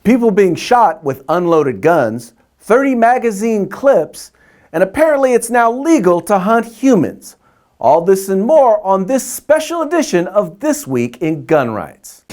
people being shot with unloaded guns, 30 magazine clips, and apparently it's now legal to hunt humans. All this and more on this special edition of This Week in Gun Rights.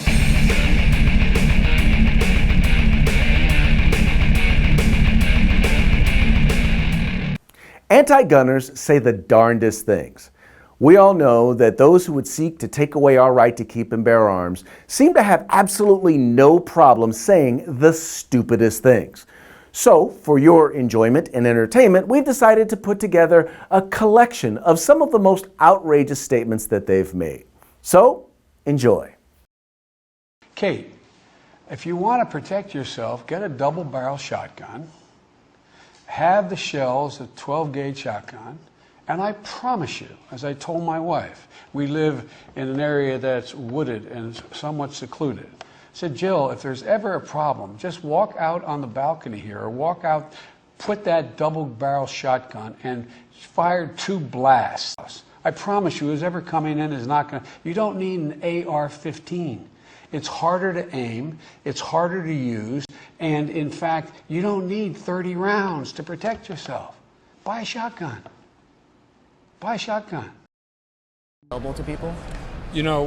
Anti-gunners say the darndest things. We all know that those who would seek to take away our right to keep and bear arms seem to have absolutely no problem saying the stupidest things. So, for your enjoyment and entertainment, we've decided to put together a collection of some of the most outrageous statements that they've made. So, enjoy. Kate, if you want to protect yourself, get a double-barrel shotgun, have the shells, a 12-gauge shotgun, and I promise you, as I told my wife, we live in an area that's wooded and somewhat secluded. I said, Jill, if there's ever a problem, just walk out on the balcony here or walk out, put that double-barrel shotgun and fire 2 blasts. I promise you, who's ever coming in is not going to, you don't need an AR-15. It's harder to aim, it's harder to use, and in fact, you don't need 30 rounds to protect yourself. Buy a shotgun. Buy a shotgun. Available to people? You know,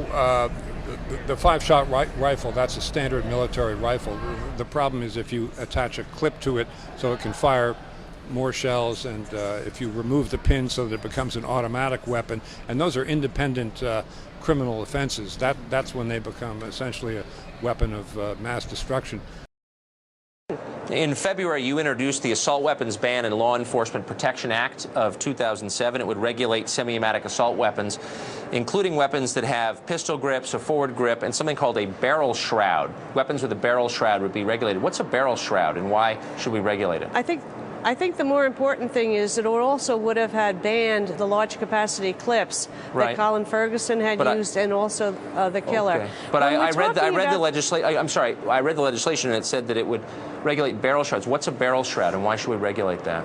the 5-shot rifle, that's a standard military rifle. The problem is if you attach a clip to it so it can fire more shells, and if you remove the pin so that it becomes an automatic weapon, and those are independent criminal offenses, that's when they become essentially a weapon of mass destruction. In February, you introduced the Assault Weapons Ban and Law Enforcement Protection Act of 2007. It would regulate semi-automatic assault weapons, including weapons that have pistol grips, a forward grip, and something called a barrel shroud. Weapons with a barrel shroud would be regulated. What's a barrel shroud, and why should we regulate it? I think the more important thing is that it also would have had banned the large capacity clips that Colin Ferguson had used, and also the killer. Okay. But I read the legislation. I'm sorry, I read the legislation and it said that it would regulate barrel shrouds. What's a barrel shroud, and why should we regulate that?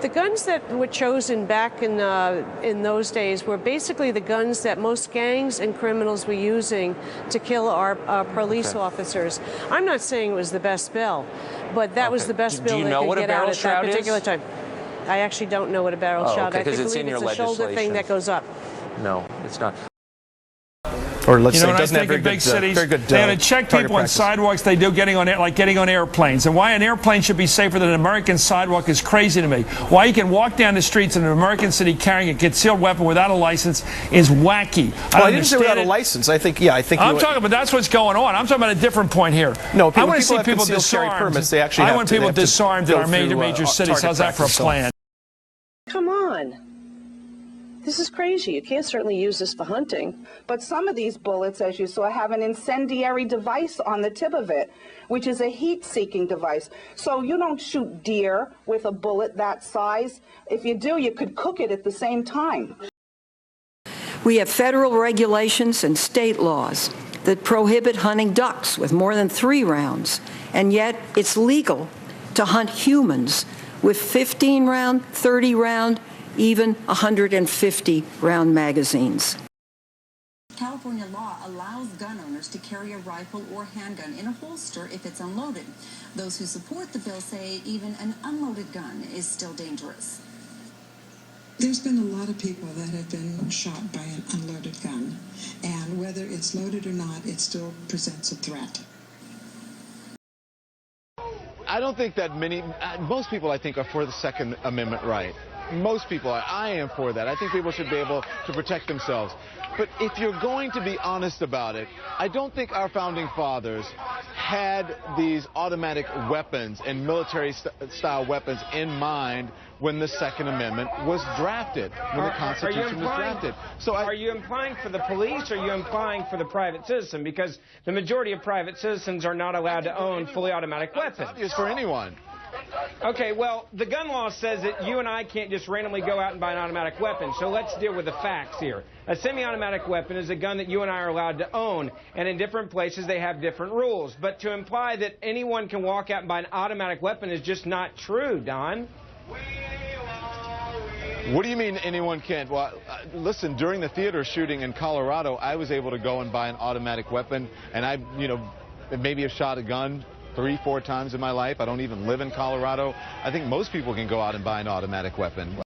The guns that were chosen back in those days were basically the guns that most gangs and criminals were using to kill our police officers. I'm not saying it was the best bill, but that was the best bill they could get out at that particular time. I actually don't know what a barrel shroud is. I believe it's a shoulder thing that goes up. No, it's not. Or let's say it doesn't have very good, cities, very good they have to check people on sidewalks. They do getting on airplanes. And why an airplane should be safer than an American sidewalk is crazy to me. Why you can walk down the streets in an American city carrying a concealed weapon without a license is wacky. Well, I didn't say without a license. I think I'm talking about that's what's going on. I'm talking about a different point here. No, I want to see people disarmed. Permits, they actually I want people disarmed in our major cities. How's that for a plan? Come on. This is crazy. You can't certainly use this for hunting. But some of these bullets, as you saw, have an incendiary device on the tip of it, which is a heat-seeking device. So you don't shoot deer with a bullet that size. If you do, you could cook it at the same time. We have federal regulations and state laws that prohibit hunting ducks with more than 3 rounds, and yet it's legal to hunt humans with 15-round, 30-round, even 150-round magazines. California law allows gun owners to carry a rifle or handgun in a holster if it's unloaded. Those who support the bill say even an unloaded gun is still dangerous. There's been a lot of people that have been shot by an unloaded gun, and whether it's loaded or not, it still presents a threat. I don't think that most people, I think, are for the Second Amendment right. Most people are. I am for that. I think people should be able to protect themselves. But if you're going to be honest about it, I don't think our founding fathers had these automatic weapons and military-style weapons in mind when the Second Amendment was drafted, when the Constitution was drafted. So are you implying for the police, or are you implying for the private citizen? Because the majority of private citizens are not allowed to own fully automatic weapons. It's obvious for anyone. Okay, well, the gun law says that you and I can't just randomly go out and buy an automatic weapon, so let's deal with the facts here. A semi-automatic weapon is a gun that you and I are allowed to own, and in different places they have different rules. But to imply that anyone can walk out and buy an automatic weapon is just not true, Don. What do you mean anyone can't? Well, listen, during the theater shooting in Colorado, I was able to go and buy an automatic weapon, and I, maybe have shot a gun 3-4 times in my life. I don't even live in Colorado. I think most people can go out and buy an automatic weapon.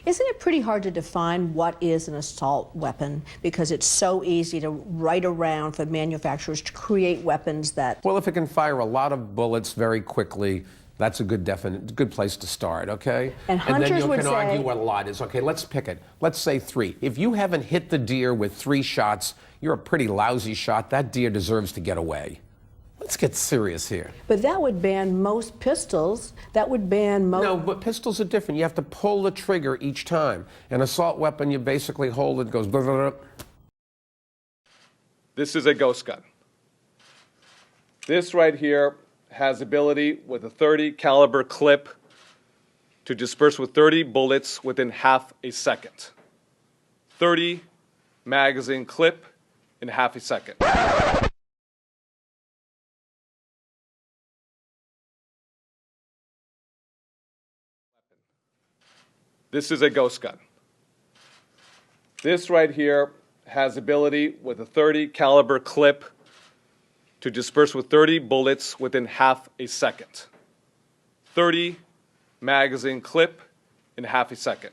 Isn't it pretty hard to define what is an assault weapon, because it's so easy to write around for manufacturers to create weapons that... Well, if it can fire a lot of bullets very quickly, that's a good place to start, okay? And hunters then you would can argue what a lot is. Okay, let's pick it. Let's say 3. If you haven't hit the deer with 3 shots, you're a pretty lousy shot. That deer deserves to get away. Let's get serious here. But that would ban most pistols. That would ban most... No, but pistols are different. You have to pull the trigger each time. An assault weapon, you basically hold it, goes... Blah, blah, blah. This is a ghost gun. This right here has ability with a .30 caliber clip to disperse with 30 bullets within half a second. 30 magazine clip in half a second. This is a ghost gun. This right here has ability with a .30 caliber clip to disperse with 30 bullets within half a second. 30 magazine clip in half a second.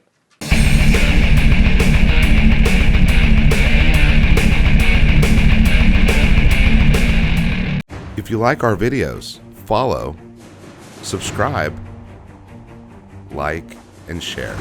If you like our videos, follow, subscribe, like, and share.